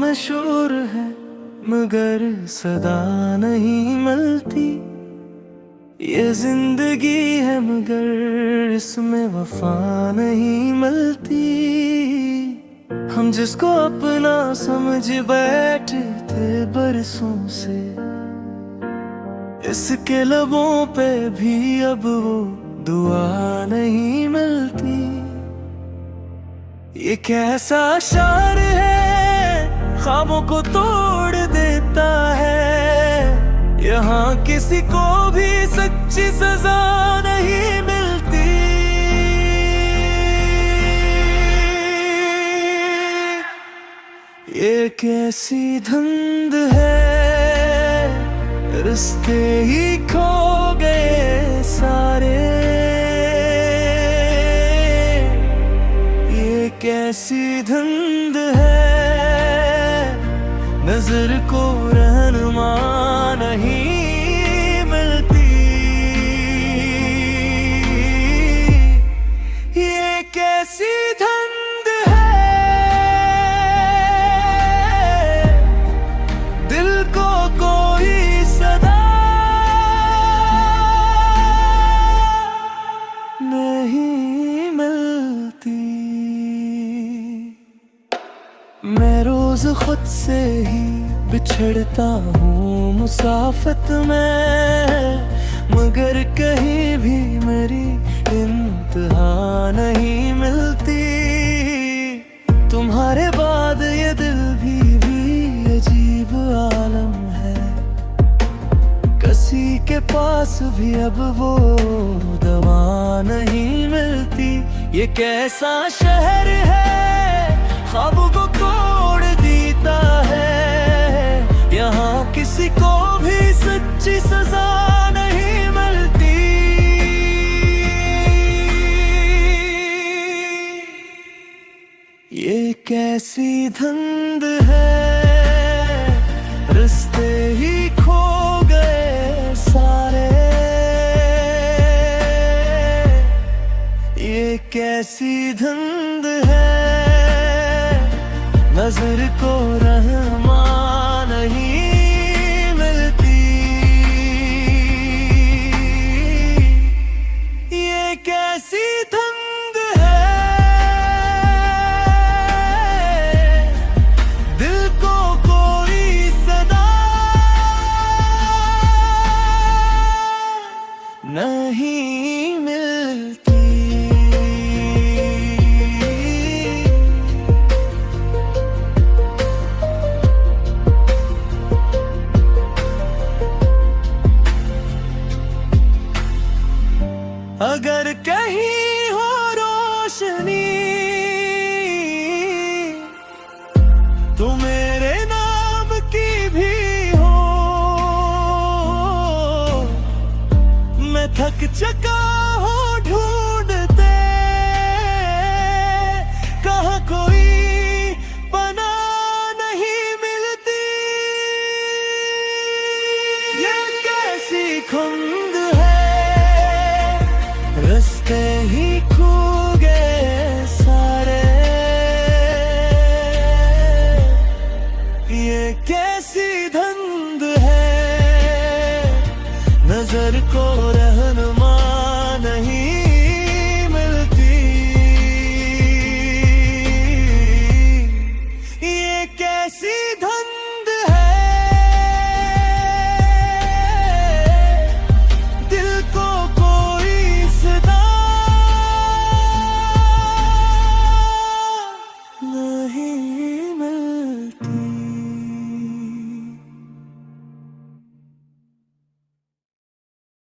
में शोर है मगर सदा नहीं मिलती। ये जिंदगी है मगर इसमें वफा नहीं मिलती। हम जिसको अपना समझ बैठे थे बरसों से, इसके लबों पे भी अब वो दुआ नहीं मिलती। ये कैसा शार है ख्वाबों को तोड़ देता है। यहाँ किसी को भी सच्ची सजा नहीं मिलती। ये कैसी धुंध है, रिश्ते ही खो गए सारे। ये कैसी धुंध है, नजर को रहनुमा नहीं मिलती। ये कैसी धुंध है, दिल को कोई सदा नहीं मिलती। मैं रोज खुद से ही बिछड़ता हूँ मुसाफत में, मगर कहीं भी मेरी इंतहा नहीं मिलती। तुम्हारे बाद ये दिल भी अजीब आलम है। किसी के पास भी अब वो दवा नहीं मिलती। ये कैसा शहर है ख्वाबों को तोड़ देता है। यहाँ किसी को भी सच्ची सजा नहीं मिलती। ये कैसी धुंध है, रिश्ते ही खो गए सारे। ये कैसी धुंध है, नजर को रहमा नहीं मिलती। ये कैसी धुंध है, दिल को कोई सदा नहीं मिलती। अगर कहीं हो रोशनी तो मेरे नाम की भी हो। मैं थक चुका हूँ ढूंढते, कहाँ कोई पना नहीं मिलती। ये कैसी खुंद है, रास्ते ही खो गए सारे। ये कैसी धुंध है, नजर को